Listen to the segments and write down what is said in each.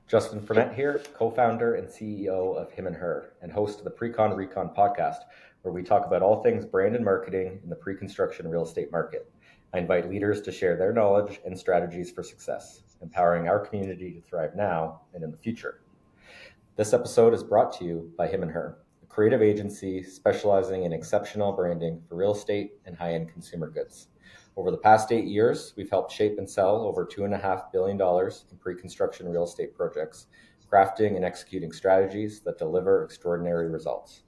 Justin Frenette here, co-founder and CEO of Him and Her, and host of the Pre-Con Recon podcast, where we talk about all things brand and marketing in the pre-construction real estate market. I invite leaders to share their knowledge and strategies for success, empowering our community to thrive now and in the future. This episode is brought to you by Him and Her, a creative agency specializing in exceptional branding for real estate and high-end consumer goods. Over the past 8 years, we've helped shape and sell over $2.5 billion in pre-construction real estate projects, crafting and executing strategies that deliver extraordinary results.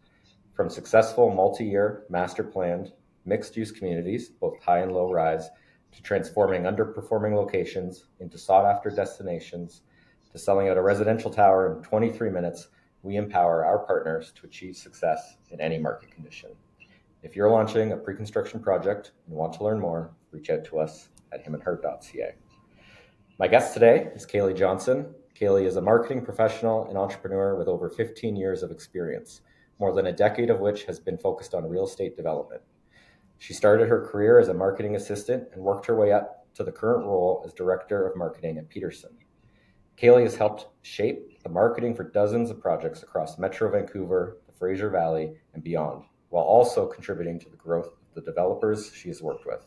From successful multi-year master-planned mixed-use communities, both high and low-rise, to transforming underperforming locations into sought-after destinations, to selling out a residential tower in 23 minutes, we empower our partners to achieve success in any market condition. If you're launching a pre-construction project and want to learn more, reach out to us at himandher.ca. My guest today is Kayleigh Johnson. Kayleigh is a marketing professional and entrepreneur with over 15 years of experience, more than a decade of which has been focused on real estate development. She started her career as a marketing assistant and worked her way up to the current role as director of marketing at Peterson. Kayleigh has helped shape the marketing for dozens of projects across Metro Vancouver, the Fraser Valley, and beyond, while also contributing to the growth of the developers she has worked with.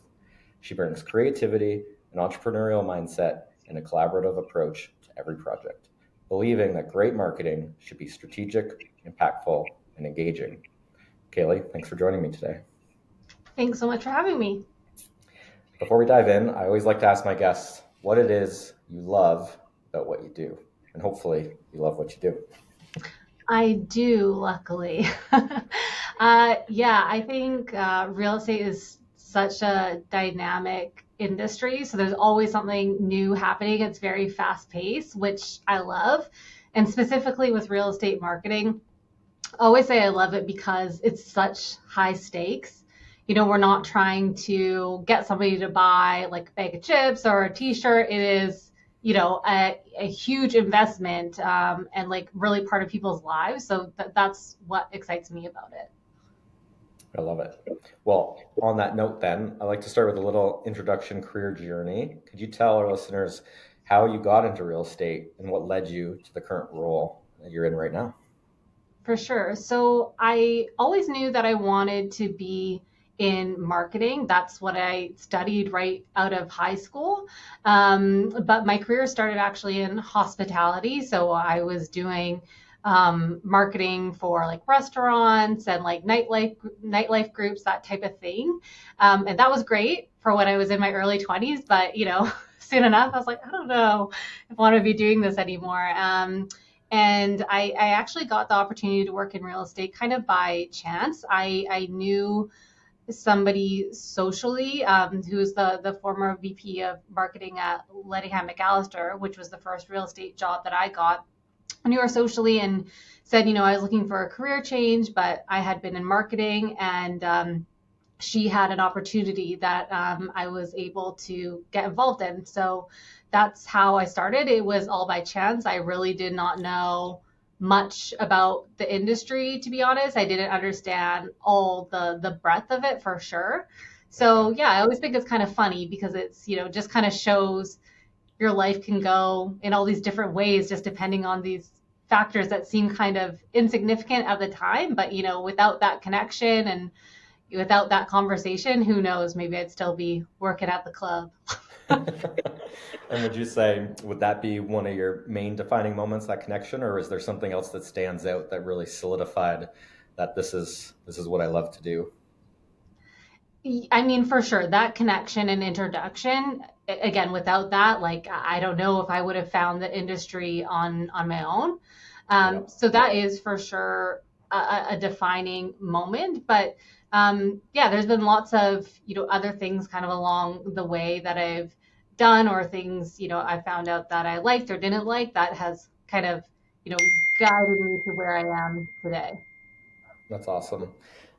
She brings creativity, an entrepreneurial mindset, and a collaborative approach to every project, believing that great marketing should be strategic, impactful, and engaging. Kayleigh, thanks for joining me today. Thanks so much for having me. Before we dive in, I always like to ask my guests what it is you love about what you do, and hopefully you love what you do. I do, luckily. I think real estate is such a dynamic industry. So there's always something new happening. It's very fast paced, which I love. And specifically with real estate marketing, I always say I love it because it's such high stakes. You know, we're not trying to get somebody to buy like a bag of chips or a t-shirt. It is, you know, a huge investment and like really part of people's lives. So that's what excites me about it. I love it. Well, on that note then, I'd like to start with a little introduction career journey. Could you tell our listeners how you got into real estate and what led you to the current role that you're in right now? For sure. So I always knew that I wanted to be in marketing. That's what I studied right out of high school. But my career started actually in hospitality. So I was doing marketing for like restaurants and like nightlife groups, that type of thing. And that was great for when I was in my early 20s. But, you know, soon enough, I was like, I don't know if I want to be doing this anymore. And I actually got the opportunity to work in real estate kind of by chance. I knew somebody socially who's the former VP of marketing at Lettingham McAllister, which was the first real estate job that I got. I knew her socially and said, you know, I was looking for a career change, but I had been in marketing and she had an opportunity that I was able to get involved in. So that's how I started. It was all by chance. I really did not know much about the industry, to be honest. I didn't understand all the breadth of it for sure. So yeah, I always think it's kind of funny because it's, you know, just kind of shows your life can go in all these different ways, just depending on these factors that seem kind of insignificant at the time. But, you know, without that connection and without that conversation, who knows, maybe I'd still be working at the club. And would you say, would that be one of your main defining moments, that connection, or is there something else that stands out that really solidified that this is what I love to do? I mean, for sure, that connection and introduction, again, without that, like, I don't know if I would have found the industry on my own. So that is for sure a defining moment. But yeah, there's been lots of, you know, other things kind of along the way that I've done or things, you know, I found out that I liked or didn't like that has kind of, you know, guided me to where I am today. That's awesome.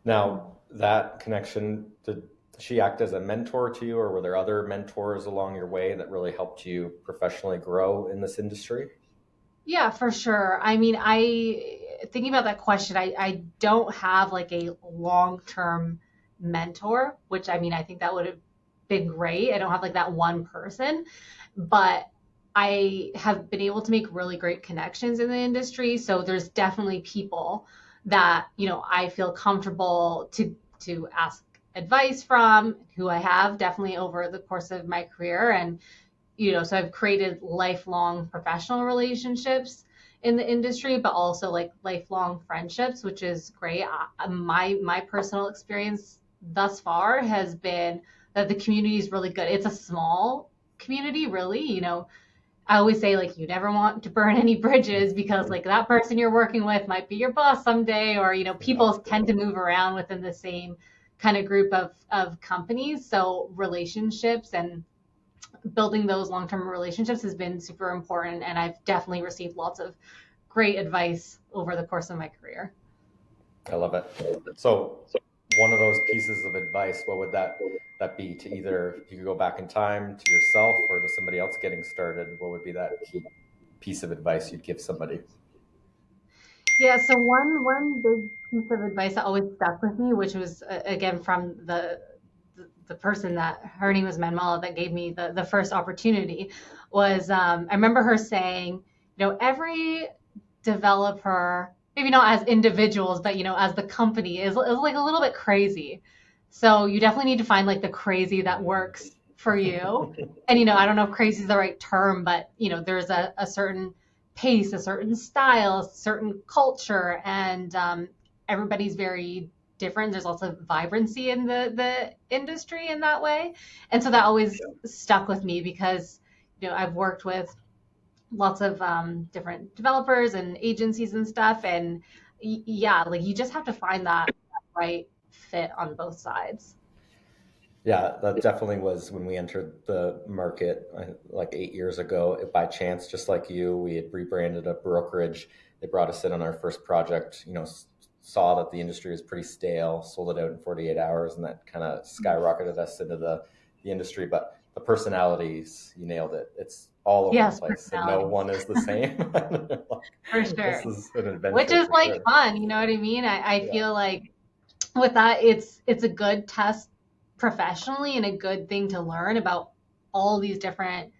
Now, that connection, did she act as a mentor to you, or were there other mentors along your way that really helped you professionally grow in this industry? Yeah, for sure. I mean, thinking about that question, I don't have like a long-term mentor, which I mean, I think that would have been great. I don't have like that one person, but I have been able to make really great connections in the industry. So there's definitely people that, I feel comfortable to ask advice from, who I have definitely over the course of my career. And, so I've created lifelong professional relationships in the industry, but also like lifelong friendships, which is great. My personal experience thus far has been that the community is really good. It's a small community, really. I always say, like, you never want to burn any bridges, because like that person you're working with might be your boss someday, or people tend to move around within the same kind of group of companies. So relationships and building those long-term relationships has been super important, and I've definitely received lots of great advice over the course of my career. I love it. So one of those pieces of advice, what would that be? To either you could go back in time to yourself or to somebody else getting started, what would be that key piece of advice you'd give somebody? Yeah, so one big piece of advice that always stuck with me, which was again from the person that, her name was Manuela, that gave me the first opportunity, was I remember her saying, every developer, maybe not as individuals, but as the company is like a little bit crazy. So you definitely need to find like the crazy that works for you. And I don't know if crazy is the right term, but there's a certain pace, a certain style, a certain culture, and everybody's very different. There's also vibrancy in the industry in that way. And so that always stuck with me, because I've worked with lots of different developers and agencies and stuff, and yeah, like you just have to find that right fit on both sides. Yeah, that definitely was when we entered the market like 8 years ago. By chance, just like you, we had rebranded a brokerage. They brought us in on our first project, saw that the industry was pretty stale, sold it out in 48 hours, and that kind of skyrocketed us into the industry. But the personalities, you nailed it. It's all over the Yes, place. And no one is the same. for sure. This is an Which adventure is for like sure. fun, you know what I mean? I Yeah. feel like with that, it's a good test professionally, and a good thing to learn about all these different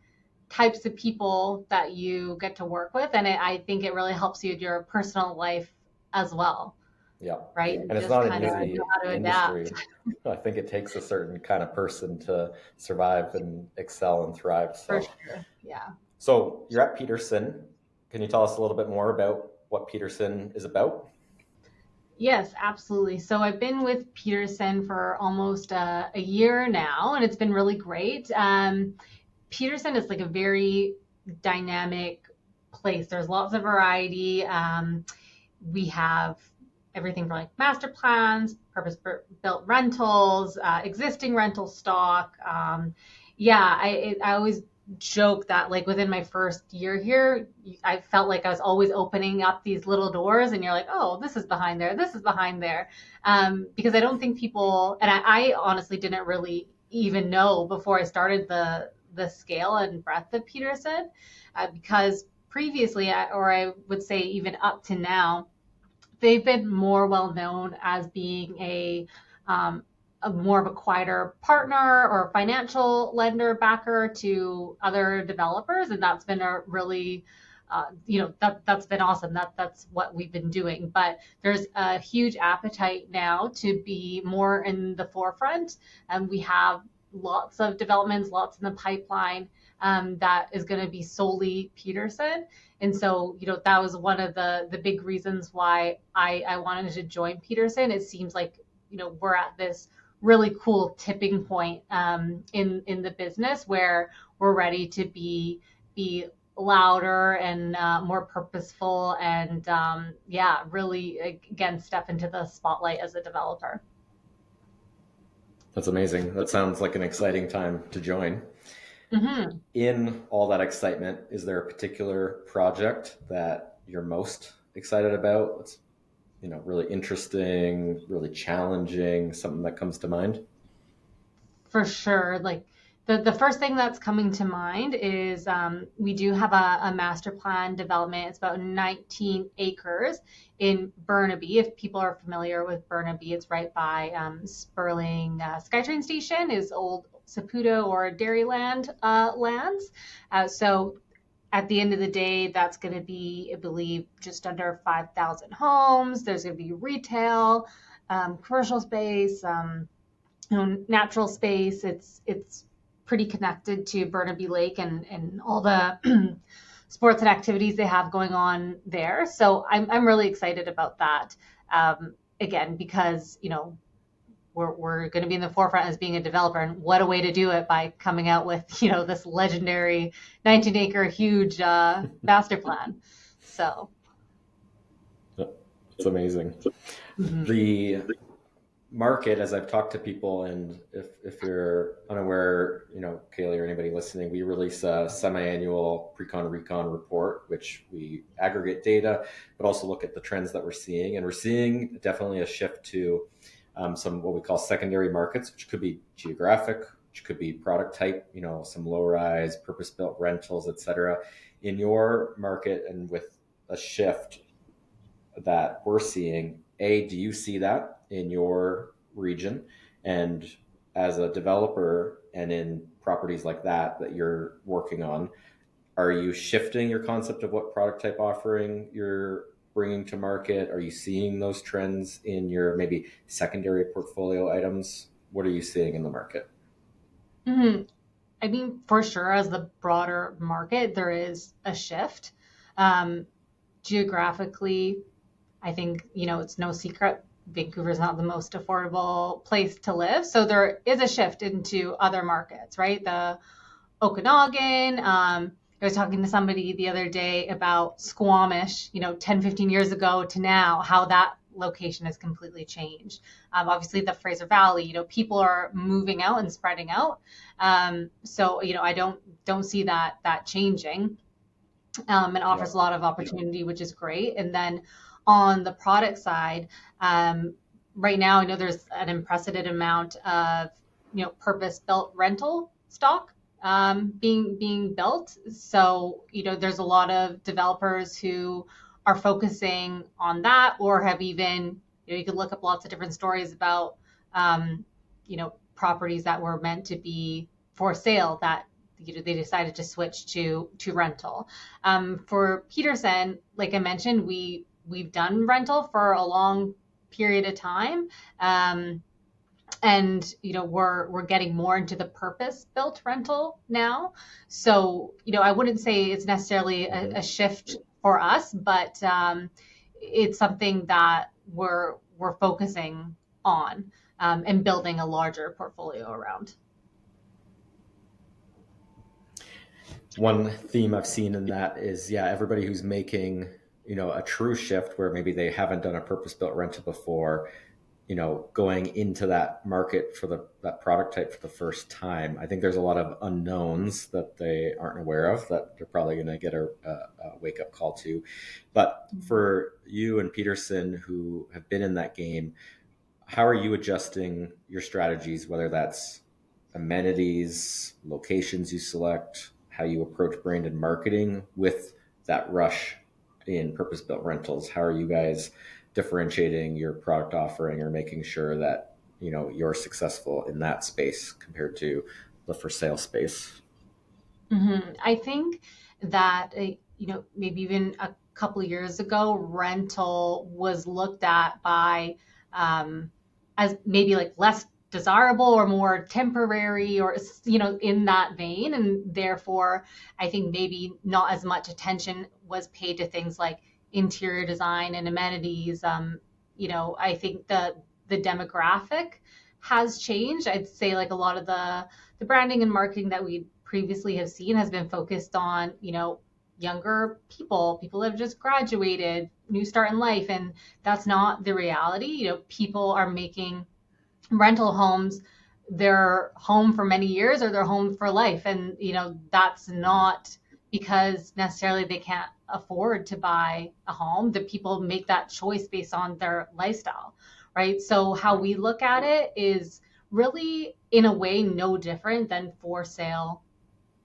types of people that you get to work with. And I think it really helps you with your personal life as well, Yeah. right? And You it's just not an kind of know easy how to adapt. industry. I think it takes a certain kind of person to survive and excel and thrive. For So, sure. Yeah. so you're at Peterson. Can you tell us a little bit more about what Peterson is about? Yes, absolutely. So I've been with Peterson for almost a year now, and it's been really great. Peterson is like a very dynamic place. There's lots of variety. We have everything from like master plans, purpose built rentals, existing rental stock. Yeah, I always joke that like within my first year here, I felt like I was always opening up these little doors, and you're like, oh, this is behind there, this is behind there, because I don't think people, and I honestly didn't really even know before I started the scale and breadth of Peterson, because previously, or I would say even up to now, they've been more well known as being a more of a quieter partner or financial lender backer to other developers, and that's been a really that's been awesome. That's what we've been doing. But there's a huge appetite now to be more in the forefront, and we have lots of developments, lots in the pipeline, that is going to be solely Peterson. And so, that was one of the big reasons why I wanted to join Peterson. It seems like, we're at this really cool tipping point, in the business, where we're ready to be louder and more purposeful, and yeah, really again step into the spotlight as a developer. That's amazing. That sounds like an exciting time to join. Hmm. In all that excitement, is there a particular project that you're most excited about? That's really interesting, really challenging, something that comes to mind? For sure. Like the first thing that's coming to mind is we do have a master plan development. It's about 19 acres in Burnaby. If people are familiar with Burnaby, it's right by Sperling SkyTrain Station, is old Saputo or Dairyland lands. So at the end of the day, that's going to be, I believe, just under 5,000 homes. There's going to be retail, commercial space, natural space. It's pretty connected to Burnaby Lake and all the sports and activities they have going on there. So I'm really excited about that. Again, because we're going to be in the forefront as being a developer, and what a way to do it by coming out with this legendary 19-acre huge master plan. So it's amazing. Mm-hmm. The market, as I've talked to people, and if you're unaware, Kayleigh or anybody listening, we release a semi-annual Pre-Con Recon report, which we aggregate data, but also look at the trends that we're seeing. And we're seeing definitely a shift to some what we call secondary markets, which could be geographic, which could be product type, some low-rise, purpose-built rentals, et cetera. In your market, and with a shift that we're seeing, do you see that in your region? And as a developer and in properties like that you're working on, are you shifting your concept of what product type offering you're bringing to market? Are you seeing those trends in your maybe secondary portfolio items? What are you seeing in the market? Mm-hmm. I mean, for sure, as the broader market, there is a shift. Geographically, I think, it's no secret, Vancouver is not the most affordable place to live. So there is a shift into other markets, right? The Okanagan, I was talking to somebody the other day about Squamish, 10, 15 years ago to now, how that location has completely changed. Obviously the Fraser Valley, people are moving out and spreading out. So, I don't see that changing. And offers a lot of opportunity, which is great. And then on the product side, right now, I know there's an unprecedented amount of, purpose-built rental stock being built. So, there's a lot of developers who are focusing on that, or have even, you could look up lots of different stories about, properties that were meant to be for sale that they decided to switch to rental. For Peterson, like I mentioned, we've done rental for a long period of time. And, we're getting more into the purpose-built rental now. So, I wouldn't say it's necessarily a shift for us, but it's something that we're focusing on and building a larger portfolio around. One theme I've seen in that is, everybody who's making, a true shift where maybe they haven't done a purpose-built rental before, going into that market for that product type for the first time. I think there's a lot of unknowns that they aren't aware of that they're probably going to get a wake-up call to. But for you and Peterson, who have been in that game, how are you adjusting your strategies, whether that's amenities, locations you select, how you approach brand and marketing with that rush in purpose-built rentals? How are you guys differentiating your product offering or making sure that, you're successful in that space compared to the for sale space? Mm-hmm. I think that, maybe even a couple of years ago, rental was looked at by as maybe like less desirable or more temporary, or in that vein, and therefore I think maybe not as much attention was paid to things like interior design and amenities. I think the demographic has changed. I'd say like a lot of the branding and marketing that we previously have seen has been focused on younger people that have just graduated, new start in life, and that's not the reality. People are making rental homes their home for many years or their home for life. And, that's not because necessarily they can't afford to buy a home. The people make that choice based on their lifestyle, right? So how we look at it is really, in a way, no different than for sale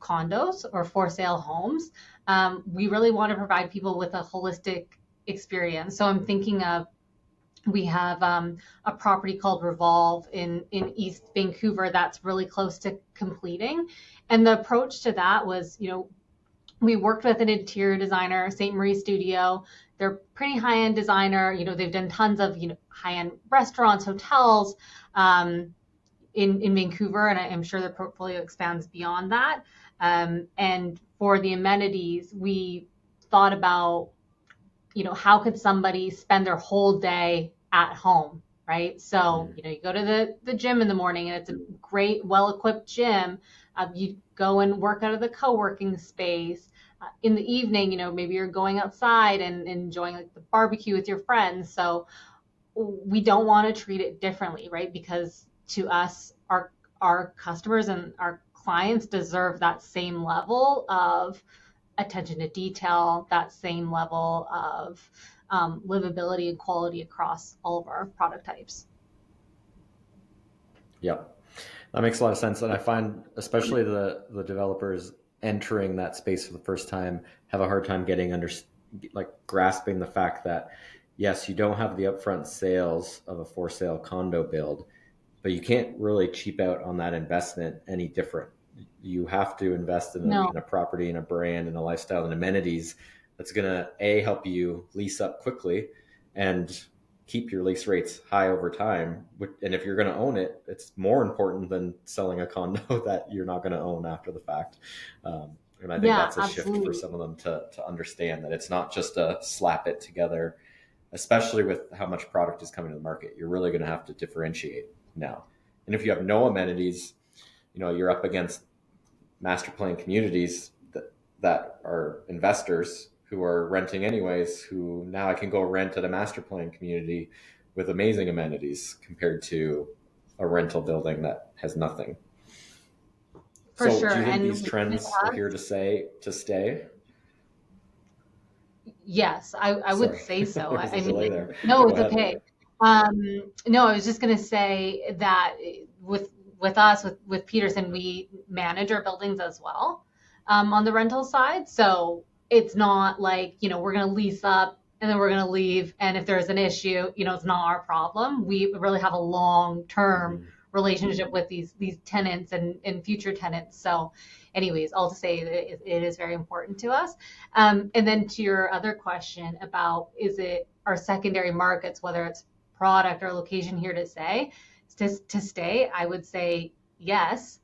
condos or for sale homes. We really want to provide people with a holistic experience. So I'm thinking of, we have a property called Revolve in East Vancouver that's really close to completing. And the approach to that was, We worked with an interior designer, St. Marie Studio. They're pretty high-end designer. They've done tons of, high-end restaurants, hotels, in Vancouver, and I'm sure the portfolio expands beyond that. And for the amenities, we thought about, how could somebody spend their whole day at home, right? So, you go to the gym in the morning and it's a great, well-equipped gym. You go and work out of the co-working space. In the evening, maybe you're going outside and enjoying like the barbecue with your friends. So we don't want to treat it differently, right? Because to us, our customers and our clients deserve that same level of attention to detail, that same level of livability and quality across all of our product types. Yeah, that makes a lot of sense. And I find especially the developers entering that space for the first time have a hard time getting grasping the fact that yes, you don't have the upfront sales of a for sale condo build, but you can't really cheap out on that investment any different. You have to invest in a property, in a brand, in a lifestyle, and amenities that's going to help you lease up quickly and keep your lease rates high over time. And if you're going to own it, it's more important than selling a condo that you're not going to own after the fact. And I think that's a absolutely. shift for some of them to understand that it's not just a slap it together, especially with how much product is coming to the market. You're really going to have to differentiate now. And if you have no amenities, you're up against master plan communities that are investors who are renting anyways, who now I can go rent at a master plan community with amazing amenities compared to a rental building that has nothing. For so sure. do you think And these trends are here to stay? Yes, I would Sorry, say so. there was a delay there. No, Go it's ahead. okay. No, I was just going to say that with us, with Peterson, we manage our buildings as well, on the rental side. So it's not like, we're going to lease up and then we're going to leave. And if there's an issue, it's not our problem. We really have a long-term relationship with these tenants and future tenants. So anyways, all to say that it is very important to us. And then to your other question about, is it our secondary markets, whether it's product or location, here to stay, I would say yes.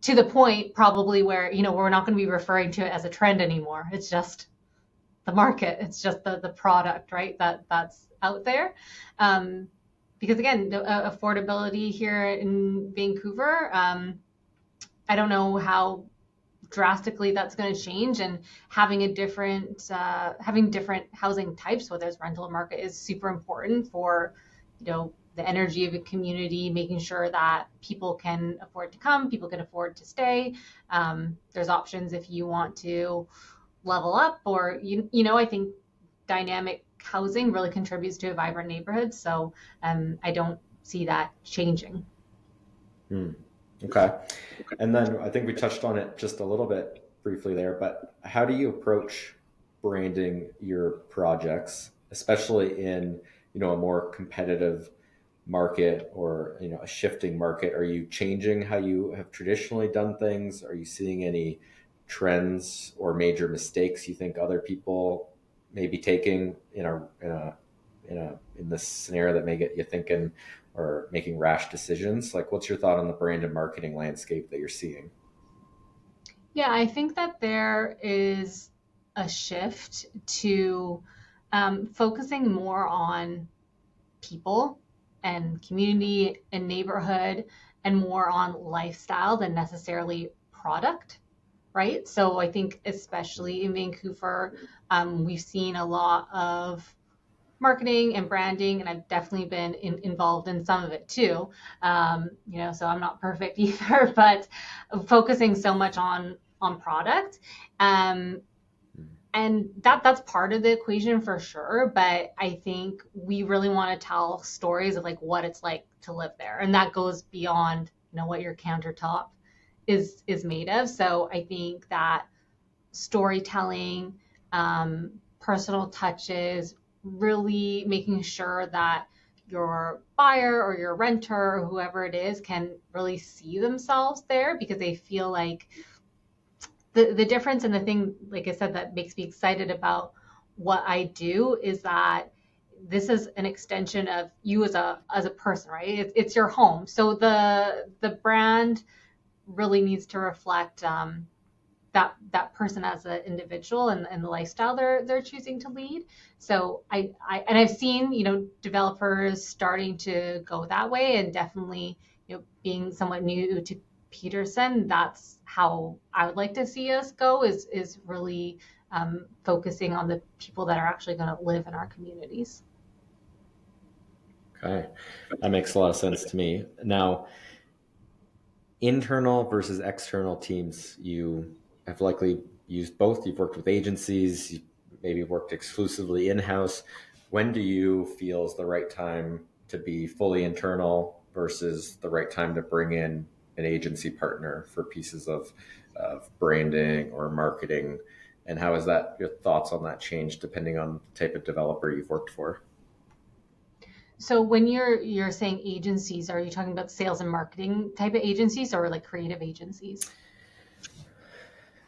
To the point probably where, we're not going to be referring to it as a trend anymore. It's just the market. It's just the product, right? That's out there. Because again, the affordability here in Vancouver, I don't know how drastically that's going to change, and having different housing types, whether it's rental or market, is super important for the energy of a community, making sure that people can afford to come, people can afford to stay. There's options if you want to level up, or I think dynamic housing really contributes to a vibrant neighborhood. So I don't see that changing. Okay. And then I think we touched on it just a little bit briefly there, but how do you approach branding your projects, especially in, a more competitive market or, a shifting market? Are you changing how you have traditionally done things? Are you seeing any trends or major mistakes you think other people may be taking in this scenario that may get you thinking or making rash decisions? Like, what's your thought on the brand and marketing landscape that you're seeing? Yeah, I think that there is a shift to focusing more on people and community and neighborhood, and more on lifestyle than necessarily product, right? So I think especially in Vancouver, we've seen a lot of marketing and branding, and I've definitely been involved in some of it too. So I'm not perfect either, but focusing so much on product, and that's part of the equation for sure. But I think we really want to tell stories of like what it's like to live there, and that goes beyond what your countertop is made of. So I think that storytelling, personal touches, really making sure that your buyer or your renter or whoever it is can really see themselves there, because they feel like the difference and the thing, like I said, that makes me excited about what I do is that this is an extension of you as a person, right? It's your home. So the brand really needs to reflect that person as an individual and the lifestyle they're choosing to lead. So and I've seen, developers starting to go that way, and definitely, being somewhat new to Peterson, that's how I would like to see us go, is really focusing on the people that are actually going to live in our communities. Okay, that makes a lot of sense to me. Now, internal versus external teams, you have likely used both. You've worked with agencies, you maybe worked exclusively in-house. When do you feel is the right time to be fully internal versus the right time to bring in an agency partner for pieces of branding or marketing? And how is that, your thoughts on that change depending on the type of developer you've worked for? So when you're saying agencies, are you talking about sales and marketing type of agencies or like creative agencies?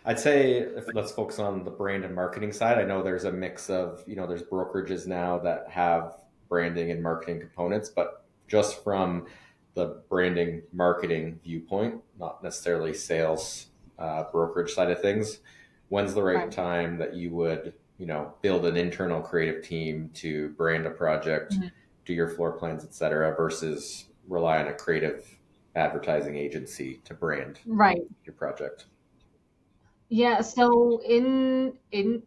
I'd say let's focus on the brand and marketing side. I know there's a mix of, there's brokerages now that have branding and marketing components, but just from the branding marketing viewpoint, not necessarily sales brokerage side of things, when's the right Right. time that you would, build an internal creative team to brand a project, Mhm. do your floor plans, et cetera, versus rely on a creative advertising agency to brand Right. your project? Yeah. So in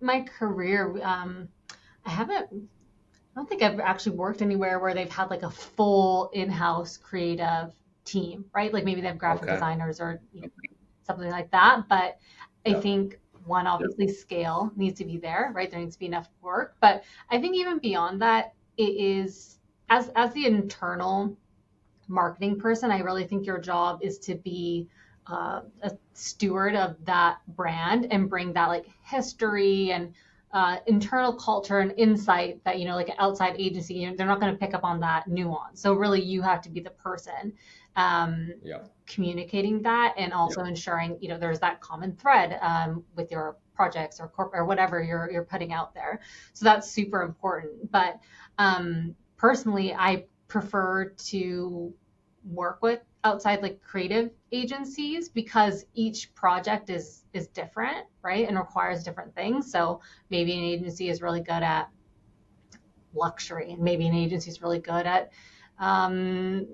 my career, I haven't. I don't think I've actually worked anywhere where they've had like a full in-house creative team, right? Like maybe they have graphic Okay. designers or something like that. But I Yeah. think one, obviously scale needs to be there, right? There needs to be enough work. But I think even beyond that, it is as the internal marketing person, I really think your job is to be a steward of that brand and bring that like history and internal culture and insight that, like an outside agency, they're not going to pick up on that nuance. So really, you have to be the person um, Yeah. communicating that, and also ensuring, there's that common thread with your projects or corp or whatever you're putting out there. So that's super important. But personally, I prefer to work with outside like creative agencies because each project is different, right? And requires different things. So maybe an agency is really good at luxury, and maybe an agency is really good at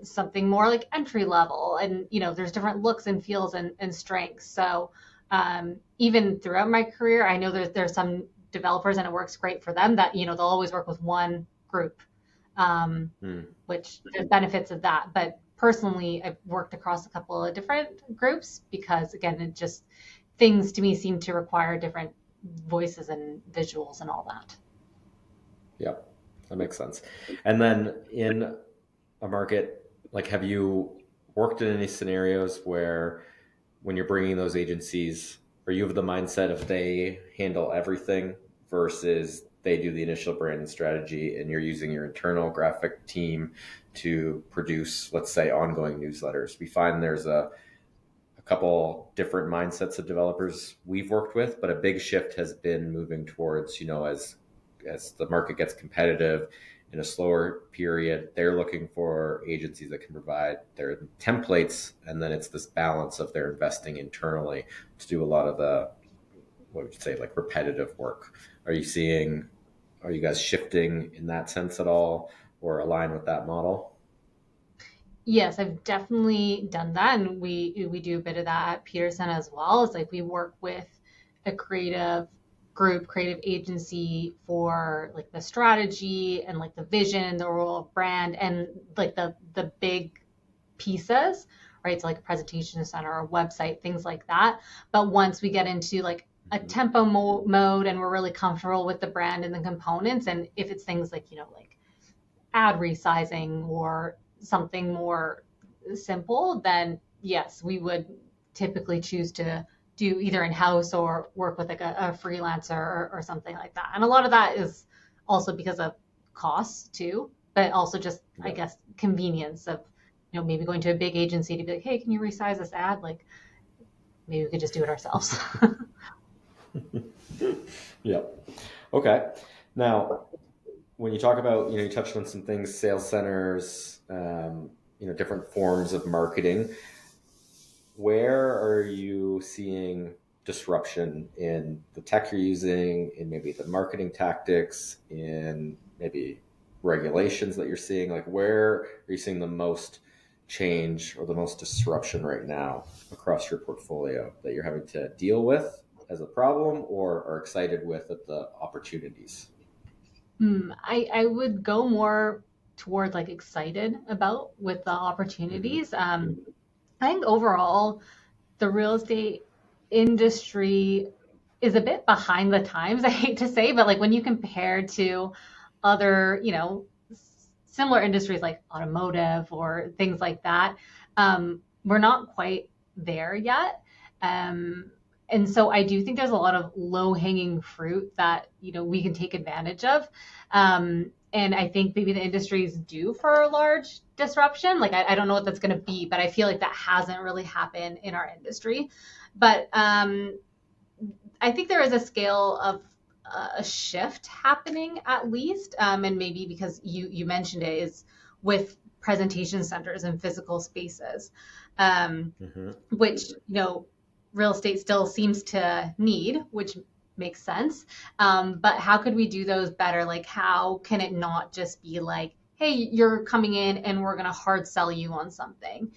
something more like entry level. And there's different looks and feels and strengths. So even throughout my career, I know there's some developers, and it works great for them that they'll always work with one group, Hmm. which there's benefits of that. But personally, I've worked across a couple of different groups because, again, it just things to me seem to require different voices and visuals and all that. Yeah, that makes sense. And then in a market, like, have you worked in any scenarios where when you're bringing those agencies, are you of the mindset of they handle everything versus they do the initial brand and strategy and you're using your internal graphic team to produce, let's say, ongoing newsletters? We find there's a couple different mindsets of developers we've worked with, but a big shift has been moving towards, as the market gets competitive in a slower period, they're looking for agencies that can provide their templates, and then it's this balance of their investing internally to do a lot of the, what would you say, like repetitive work. Are you guys shifting in that sense at all, or align with that model? Yes, I've definitely done that, and we do a bit of that at Peterson as well. It's like we work with a creative group, creative agency for like the strategy and like the vision, the role of brand, and like the big pieces, right? So like a presentation center or a website, things like that. But once we get into like a Mm-hmm. tempo mode and we're really comfortable with the brand and the components, and if it's things like like ad resizing or something more simple, then yes, we would typically choose to do either in house or work with like a freelancer or something like that. And a lot of that is also because of costs too, but also just, I Yeah. guess, convenience of maybe going to a big agency to be like, hey, can you resize this ad? Like maybe we could just do it ourselves. Yeah. Okay. Now, when you talk about, you touched on some things, sales centers, different forms of marketing. Where are you seeing disruption in the tech you're using, in maybe the marketing tactics, in maybe regulations that you're seeing? Like, where are you seeing the most change or the most disruption right now across your portfolio that you're having to deal with as a problem or are excited with at the opportunities? I would go more towards like excited about with the Mm-hmm. opportunities. I think overall, the real estate industry is a bit behind the times, I hate to say, but like when you compare to other, similar industries like automotive or things like that, we're not quite there yet. Um, and so I do think there's a lot of low hanging fruit that, we can take advantage of. And I think maybe the industry is due for a large disruption. Like, I don't know what that's going to be, but I feel like that hasn't really happened in our industry. But I think there is a scale of a shift happening at least, and maybe because you mentioned it is with presentation centers and physical spaces, Mm-hmm. which real estate still seems to need, which makes sense. But how could we do those better? Like, how can it not just be like, hey, you're coming in and we're going to hard sell you on something?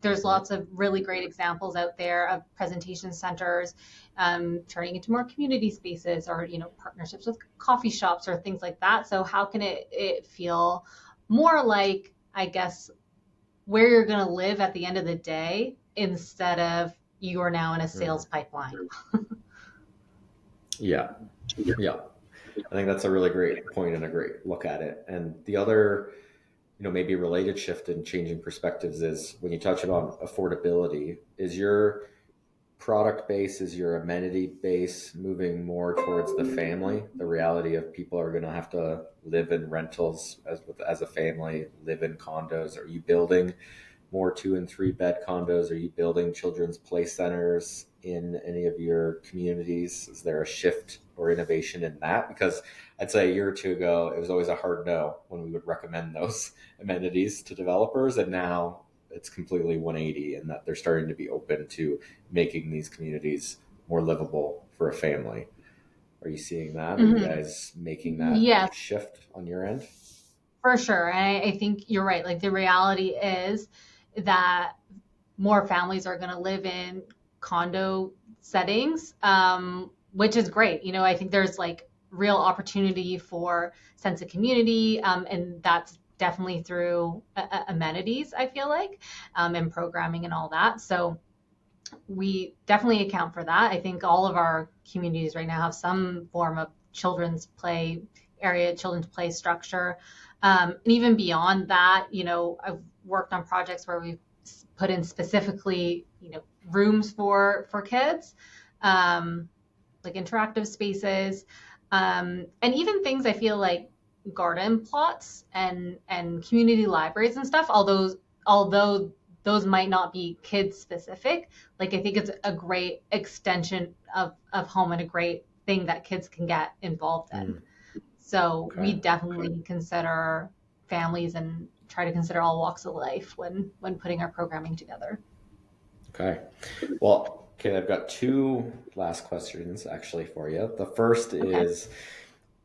There's Mm-hmm. lots of really great examples out there of presentation centers turning into more community spaces or, partnerships with coffee shops or things like that. So how can it feel more like, I guess, where you're going to live at the end of the day instead of you are now in a Mm. sales pipeline. Yeah. Yeah. I think that's a really great point and a great look at it. And the other, maybe related shift in changing perspectives is when you touch on affordability, is your product base, is your amenity base moving more towards the family? The reality of people are going to have to live in rentals as a family, live in condos. Are you building more 2 and 3 bed condos? Are you building children's play centers in any of your communities? Is there a shift or innovation in that? Because I'd say a year or two ago, it was always a hard no when we would recommend those amenities to developers. And now it's completely 180 in that they're starting to be open to making these communities more livable for a family. Are you seeing that? Are you Mm-hmm. guys making that Yes, shift on your end? for sure. And I think you're right. Like the reality is that more families are going to live in condo settings, which is great. I think there's like real opportunity for sense of community, and that's definitely through amenities, I feel like, and programming and all that. So we definitely account for that. I think all of our communities right now have some form of children's play area, children's play structure. And even beyond that, I've worked on projects where we've put in specifically, rooms for kids, like interactive spaces, and even things I feel like garden plots and community libraries and stuff. Although those might not be kids specific, like I think it's a great extension of home and a great thing that kids can get involved in. Mm, So we okay. definitely consider families and try to consider all walks of life when putting our programming together. Okay. Well, okay, I've got two last questions actually for you. The first Okay. is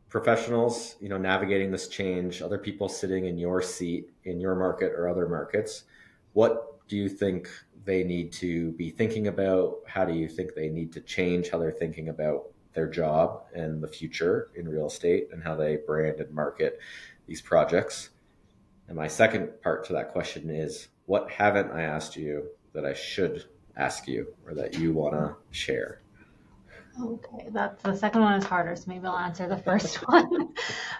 professionals, navigating this change, other people sitting in your seat in your market or other markets. What do you think they need to be thinking about? How do you think they need to change how they're thinking about their job and the future in real estate and how they brand and market these projects? And my second part to that question is, what haven't I asked you that I should ask you or that you want to share? Okay, that's the second one is harder, so maybe I'll answer the first one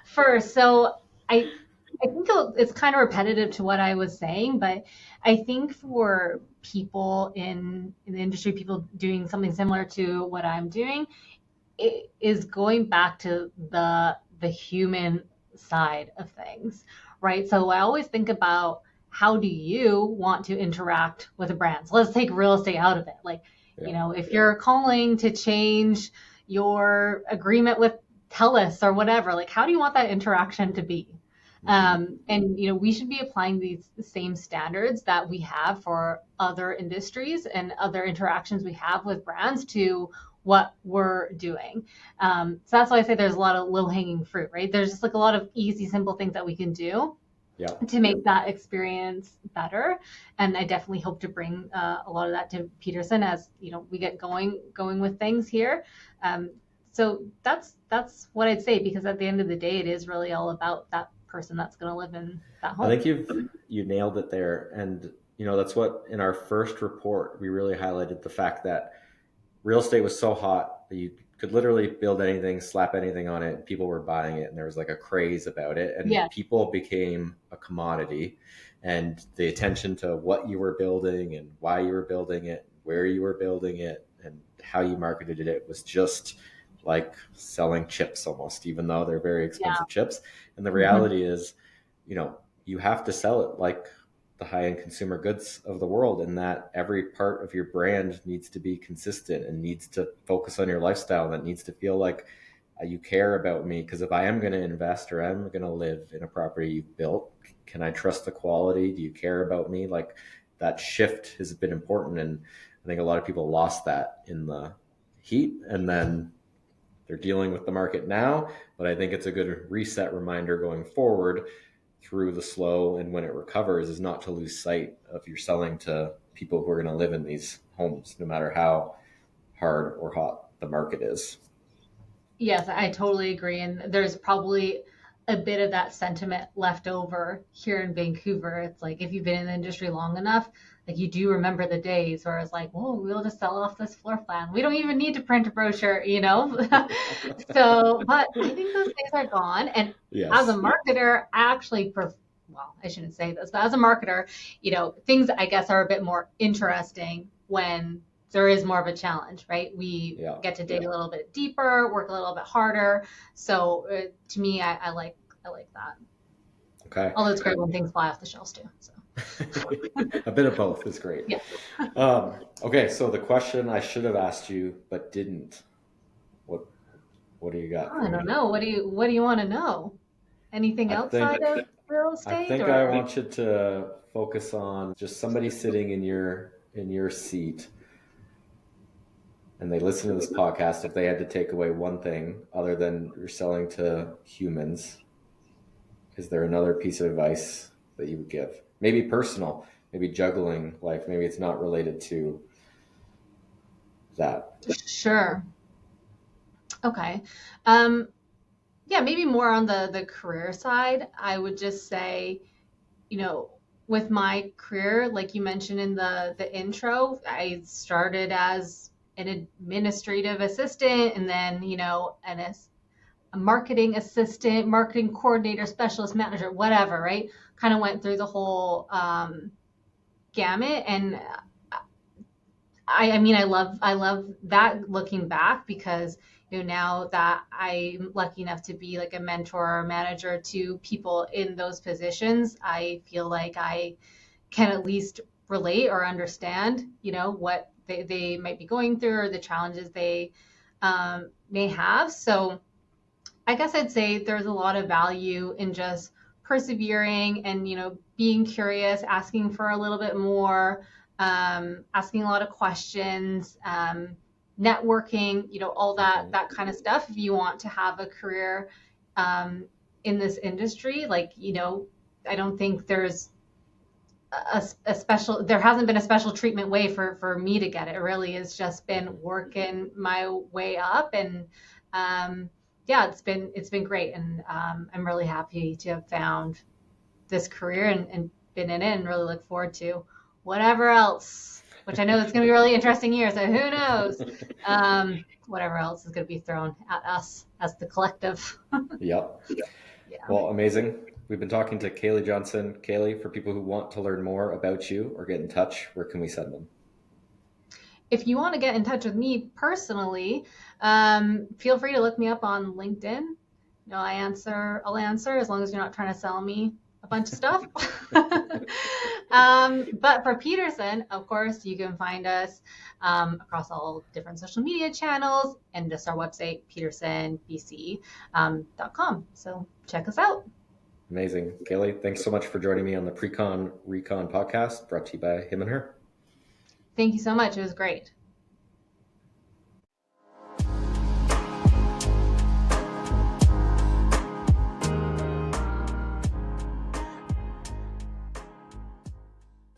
first. So I think it's kind of repetitive to what I was saying, but I think for people in the industry, people doing something similar to what I'm doing, it is going back to the human side of things, right? So I always think about how do you want to interact with a brand. So let's take real estate out of it. Like Yeah. If you're calling to change your agreement with TELUS or whatever, like how do you want that interaction to be? And we should be applying these same standards that we have for other industries and other interactions we have with brands to what we're doing. So that's why I say there's a lot of low hanging fruit, right? There's just like a lot of easy, simple things that we can do Yeah. to make that experience better. And I definitely hope to bring a lot of that to Peterson as we get going with things here. So that's what I'd say, because at the end of the day, it is really all about that person that's going to live in that I home. think you nailed it there. And that's what in our first report we really highlighted the fact that real estate was so hot that you could literally build anything, slap anything on it, and people were buying it, and there was like a craze about it, and Yeah. people became a commodity, and the attention to what you were building and why you were building it, where you were building it, and how you marketed it was just like selling chips almost, even though they're very expensive chips. And the reality is, you have to sell it like the high-end consumer goods of the world, and that every part of your brand needs to be consistent and needs to focus on your lifestyle, and it needs to feel like you care about me, because if I am going to invest or I'm going to live in a property you've built, can I trust the quality? Do you care about me? Like, that shift has been important, and I think a lot of people lost that in the heat, and then they're dealing with the market now. But I think it's a good reset reminder going forward through the slow, and when it recovers, is not to lose sight of you're selling to people who are going to live in these homes, no matter how hard or hot the market is. Yes, I totally agree. And there's probably a bit of that sentiment left over here in Vancouver. It's like if you've been in the industry long enough, like you do remember the days where it's like, oh, we'll just sell off this floor plan. We don't even need to print a brochure, So, but I think those days are gone. And as a Yes. marketer, I actually well, I shouldn't say this, but as a marketer, things I guess are a bit more interesting when there is more of a challenge, right? We get to dig a little bit deeper, work a little bit harder. So to me, I like that. Okay. Although it's great when things fly off the shelves too. So A bit of both is great. yeah. Okay, so the question I should have asked you but didn't. What do you got? I don't know. What do you want to know? Anything outside of real estate? I think I want you to focus on just somebody sitting in your seat, and they listen to this podcast. If they had to take away one thing other than you're selling to humans, is there another piece of advice that you would give? Maybe personal, maybe juggling life, maybe it's not related to that. Sure. Okay. Yeah, maybe more on the career side. I would just say, with my career, like you mentioned in the intro, I started as an administrative assistant, and then, a marketing assistant, marketing coordinator, specialist manager, whatever, right? Kind of went through the whole gamut. And I mean, I love that looking back, because now that I'm lucky enough to be like a mentor or manager to people in those positions, I feel like I can at least relate or understand, what they might be going through or the challenges they may have. So I guess I'd say there's a lot of value in just persevering and, being curious, asking for a little bit more, asking a lot of questions, networking, all that kind of stuff. If you want to have a career in this industry, like, I don't think there's there hasn't been a special treatment way for me to get it. It really has just been working my way up, and yeah, it's been great, and I'm really happy to have found this career and been in it, and really look forward to whatever else, which I know it's going to be a really interesting year. So who knows, whatever else is going to be thrown at us as the collective. Yep. Yeah. Well, amazing. We've been talking to Kayleigh Johnson. Kayleigh, for people who want to learn more about you or get in touch, where can we send them? If you want to get in touch with me personally, feel free to look me up on LinkedIn. I'll answer as long as you're not trying to sell me a bunch of stuff. But for Peterson, of course, you can find us across all different social media channels and just our website, petersonbc.com. So check us out. Amazing. Kayleigh, thanks so much for joining me on the Pre-Con Recon podcast, brought to you by Him and Her. Thank you so much. It was great.